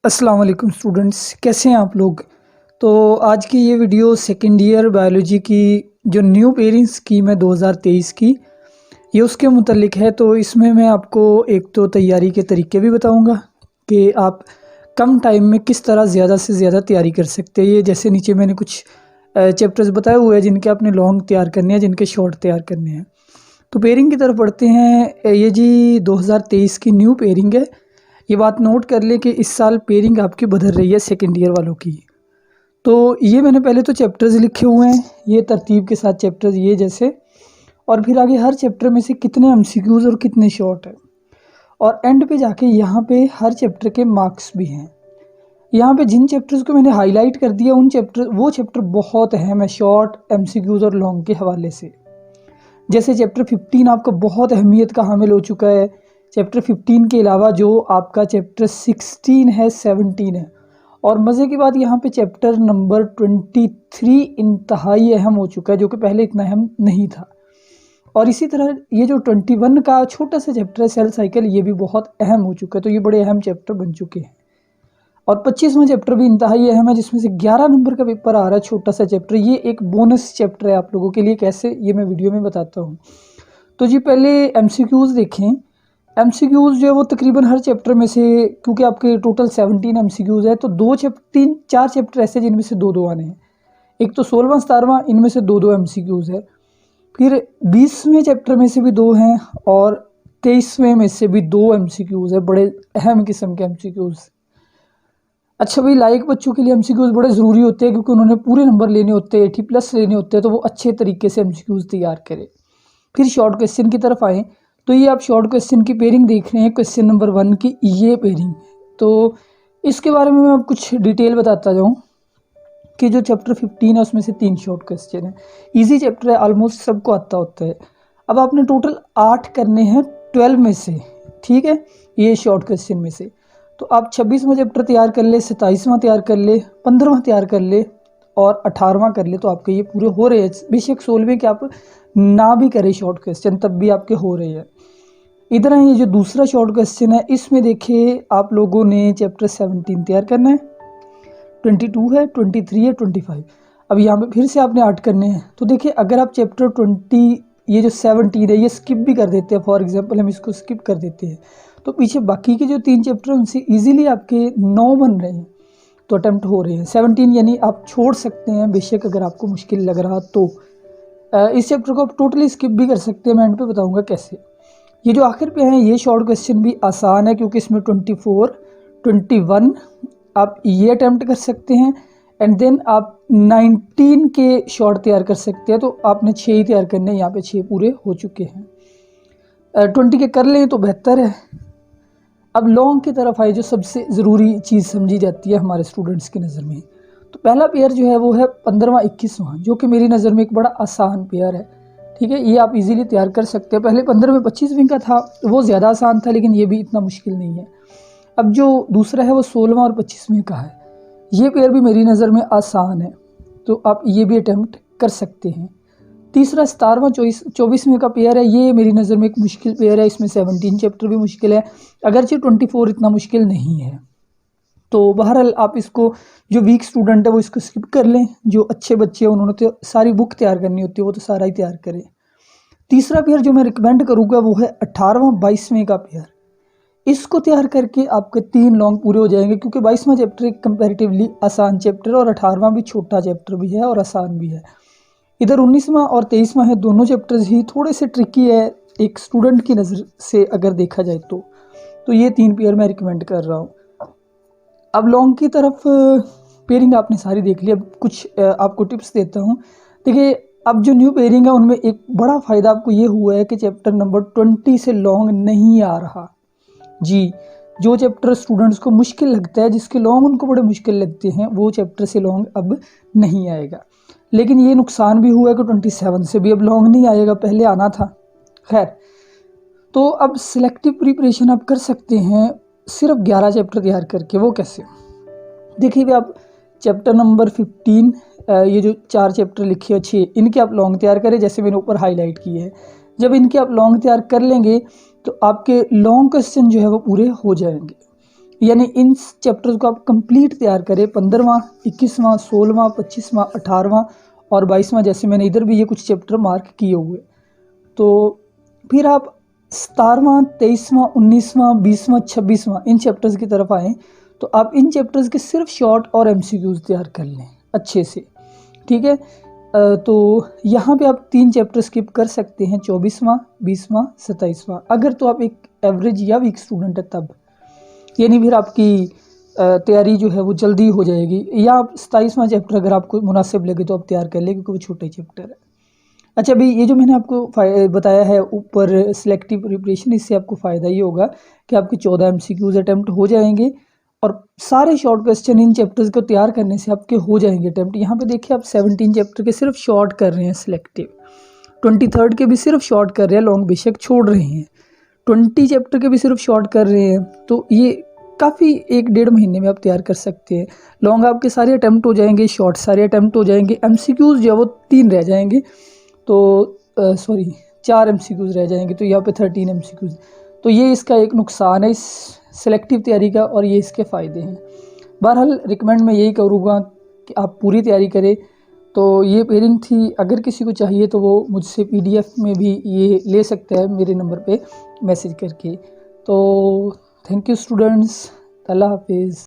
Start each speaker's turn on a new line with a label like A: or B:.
A: अस्सलाम वालेकुम स्टूडेंट्स, कैसे हैं आप लोग। तो आज की ये वीडियो सेकेंड ईयर बायोलॉजी की जो न्यू पेयरिंग स्कीम है 2023 की, ये उसके मुतल्लिक है। तो इसमें मैं आपको एक तो तैयारी के तरीके भी बताऊंगा कि आप कम टाइम में किस तरह ज़्यादा से ज़्यादा तैयारी कर सकते हैं। ये जैसे नीचे मैंने कुछ चैप्टर्स बताए हुए हैं जिनके आपने लॉन्ग तैयार करने हैं, जिनके शॉर्ट तैयार करने हैं। तो पेयरिंग की तरफ पढ़ते हैं। ये जी 2023 की न्यू पेयरिंग है। ये बात नोट कर ले कि इस साल पेयरिंग आपकी बदल रही है सेकेंड ईयर वालों की। तो ये मैंने पहले तो चैप्टर्स लिखे हुए हैं, ये तरतीब के साथ चैप्टर्स ये जैसे, और फिर आगे हर चैप्टर में से कितने एमसीक्यूज़ और कितने शॉर्ट है, और एंड पे जाके यहाँ पे हर चैप्टर के मार्क्स भी हैं। यहाँ पे जिन चैप्टर्स को मैंने हाईलाइट कर दिया वो चैप्टर बहुत अहम है शॉर्ट, एमसीक्यूज़ और लॉन्ग के हवाले से। जैसे चैप्टर 15 आपका बहुत अहमियत का हामिल हो चुका है। चैप्टर 15 के अलावा जो आपका चैप्टर 16 है, 17 है, और मज़े की बात यहाँ पे चैप्टर नंबर 23 इंतहाई अहम हो चुका है, जो कि पहले इतना अहम नहीं था। और इसी तरह ये जो 21 का छोटा सा चैप्टर है सेल साइकिल, ये भी बहुत अहम हो चुका है। तो ये बड़े अहम चैप्टर बन चुके हैं। और 25वां चैप्टर भी इंतहाई अहम है, जिसमें से 11 नंबर का पेपर आ रहा है, छोटा सा चैप्टर। ये एक बोनस चैप्टर है आप लोगों के लिए, कैसे ये मैं वीडियो में बताता हूँ। तो जी पहले एमसीक्यूज़ देखें। एमसीक्यूज़ जो है वो तकरीबन हर चैप्टर में से, क्योंकि आपके टोटल 17 एमसीक्यूज़ है, तो 4 चैप्टर ऐसे जिनमें से 2-2 आने हैं। एक तो 16वां 17वां, इनमें से 2-2 एमसीक्यूज़ है। फिर 20वें चैप्टर में से भी 2 हैं, और 23वें में से भी 2 एमसीक्यूज़ है, बड़े अहम किस्म के एमसीक्यूज़। अच्छा भाई, लाइक बच्चों के लिए एमसीक्यूज़ बड़े ज़रूरी होते हैं, क्योंकि उन्होंने पूरे नंबर लेने होते हैं, 80+ लेने होते हैं, तो वो अच्छे तरीके से एमसीक्यूज़ तैयार करें। फिर शॉर्ट क्वेश्चन की तरफ आएँ, तो ये आप शॉर्ट क्वेश्चन की पेयरिंग देख रहे हैं, क्वेश्चन नंबर 1 की ये पेयरिंग। तो इसके बारे में मैं आप कुछ डिटेल बताता जाऊँ कि जो चैप्टर 15 है उसमें से 3 शॉर्ट क्वेश्चन है। इजी चैप्टर है, ऑलमोस्ट सबको आता होता है। अब आपने टोटल 8 करने हैं 12 में से, ठीक है, ये शॉर्ट क्वेश्चन में से। तो आप 26वां चैप्टर तैयार कर ले, 27वां तैयार कर ले, 15वां तैयार कर ले, और 18वां कर ले, तो आपके ये पूरे हो रहे हैं। बेशक 16वें के आप ना भी करें शॉर्ट क्वेश्चन, तब भी आपके हो रहे हैं। इधर ये जो दूसरा शॉर्ट क्वेश्चन है, इसमें देखिए आप लोगों ने चैप्टर 17 तैयार करना है, 22 है, 23 है, 25। अब यहाँ पे फिर से आपने 8 करने हैं। तो देखिए अगर आप चैप्टर 20, ये जो 17 है, ये स्किप भी कर देते हैं, फॉर एग्जांपल हम इसको स्किप कर देते हैं, तो पीछे बाकी के जो 3 चैप्टर हैं उनसे ईजिली आपके 9 बन रहे हैं, तो अटैम्प्ट हो रहे हैं। 17 यानी आप छोड़ सकते हैं, बेशक अगर आपको मुश्किल लग रहा तो। इस चैप्टर को आप टोटली स्किप भी कर सकते हैं, मैं एंड पे बताऊंगा कैसे। ये जो आखिर पे हैं, ये शॉर्ट क्वेश्चन भी आसान है, क्योंकि इसमें 24, 21 आप ये अटैम्प्ट कर सकते हैं, एंड देन आप 19 के शॉर्ट तैयार कर सकते हैं। तो आपने 6 ही तैयार करने हैं, यहाँ पे 6 पूरे हो चुके हैं। 20 के कर लें तो बेहतर है। अब लॉन्ग की तरफ आए, जो सबसे ज़रूरी चीज़ समझी जाती है हमारे स्टूडेंट्स की नज़र में। तो पहला पेयर जो है वो है 15वां 21वां, जो कि मेरी नज़र में एक बड़ा आसान पेयर है, ठीक है। ये आप इजीली तैयार कर सकते हैं। पहले 15वें 25वें का था, वो ज़्यादा आसान था, लेकिन ये भी इतना मुश्किल नहीं है। अब जो दूसरा है वो 16वां और 25वें का है, ये पेयर भी मेरी नज़र में आसान है, तो आप ये भी अटैम्प्ट कर सकते हैं। तीसरा 17वां 24वें का पेयर है, ये मेरी नज़र में एक मुश्किल पेयर है। इसमें 17 चैप्टर भी मुश्किल है, अगरचे 24 इतना मुश्किल नहीं है। तो बहरहाल आप इसको, जो वीक स्टूडेंट है वो इसको स्किप कर लें। जो अच्छे बच्चे हैं उन्होंने तो सारी बुक तैयार करनी होती है, वो तो सारा ही तैयार करें। तीसरा पेयर जो मैं रिकमेंड करूँगा वो है 18वां 22वें का पेयर। इसको तैयार करके आपके 3 लॉन्ग पूरे हो जाएंगे, क्योंकि 22वां चैप्टर एक कंपैरेटिवली आसान चैप्टर है, और 18वां भी छोटा चैप्टर भी है और आसान भी है। इधर 19वां और 23वां है, दोनों चैप्टर्स ही थोड़े से ट्रिकी है एक स्टूडेंट की नज़र से अगर देखा जाए तो ये 3 पेयर मैं रिकमेंड कर रहा हूँ। अब लॉन्ग की तरफ पेयरिंग आपने सारी देख ली। अब कुछ आपको टिप्स देता हूँ। देखिए अब जो न्यू पेयरिंग है उनमें एक बड़ा फ़ायदा आपको ये हुआ है कि चैप्टर नंबर 20 से लॉन्ग नहीं आ रहा जी। जो चैप्टर स्टूडेंट्स को मुश्किल लगता है, जिसके लॉन्ग उनको बड़े मुश्किल लगते हैं, वो चैप्टर से लॉन्ग अब नहीं आएगा। लेकिन ये नुकसान भी हुआ है कि 27 से भी अब लॉन्ग नहीं आएगा, पहले आना था। खैर, तो अब सिलेक्टिव प्रिपरेशन आप कर सकते हैं सिर्फ 11 चैप्टर तैयार करके। वो कैसे, देखिए आप चैप्टर नंबर 15, ये जो 4 चैप्टर लिखे अच्छे, इनके आप लॉन्ग तैयार करें, जैसे मैंने ऊपर हाईलाइट किए हैं। जब इनके आप लॉन्ग तैयार कर लेंगे तो आपके लॉन्ग क्वेश्चन जो है वो पूरे हो जाएंगे। यानी इन चैप्टर्स को आप कंप्लीट तैयार करें, 15वां, 21वां, 16वां, 25वां, 18वां और 22वां, जैसे मैंने इधर भी ये कुछ चैप्टर मार्क किए हुए। तो फिर आप 17वां, 23वां, 19वां, 20वां, 26वां इन चैप्टर्स की तरफ आएँ, तो आप इन चैप्टर्स के सिर्फ शॉर्ट और एमसीक्यूज तैयार कर लें अच्छे से, ठीक है। तो यहाँ पे आप 3 चैप्टर स्किप कर सकते हैं, 24वां, 20वां, 27वां, अगर तो आप एक एवरेज या वीक स्टूडेंट है तब, यानी फिर आपकी तैयारी जो है वो जल्दी हो जाएगी। या आप 27वां चैप्टर अगर आपको मुनासिब लगे तो आप तैयार कर लें, क्योंकि वो छोटे चैप्टर है। अच्छा, अभी ये जो मैंने आपको बताया है ऊपर सिलेक्टिव प्रिपरेशन, इससे आपको फ़ायदा ये होगा कि आपके 14 एमसीक्यूज अटैम्प्ट हो जाएंगे और सारे शॉर्ट क्वेश्चन इन चैप्टर्स को तैयार करने से आपके हो जाएंगे अटैम्प्ट। यहाँ पे देखिए आप 17 चैप्टर के सिर्फ शॉर्ट कर रहे हैं सिलेक्टिव, 23 के भी सिर्फ शॉर्ट कर रहे हैं, लॉन्ग बेशक छोड़ रहे हैं, 20 चैप्टर के भी सिर्फ शॉर्ट कर रहे हैं। तो ये काफ़ी 1-1.5 महीने में आप तैयार कर सकते हैं। लॉन्ग आपके सारे अटैम्प्ट हो जाएंगे, शॉर्ट सारे अटैम्प्ट हो जाएंगे, एमसीक्यूज जो है वो 3 रह जाएंगे, तो सॉरी 4 एमसीक्यूज रह जाएंगे, तो यहाँ पे 13 एमसीक्यूज। तो ये इसका एक नुकसान है इस सेलेक्टिव तैयारी का, और ये इसके फ़ायदे हैं। बहरहाल रिकमेंड मैं यही करूँगा कि आप पूरी तैयारी करें। तो ये पेयरिंग थी, अगर किसी को चाहिए तो वो मुझसे पीडीएफ में भी ये ले सकता है मेरे नंबर पे मैसेज करके। तो थैंक यू स्टूडेंट्स, अल्लाह हाफिज़।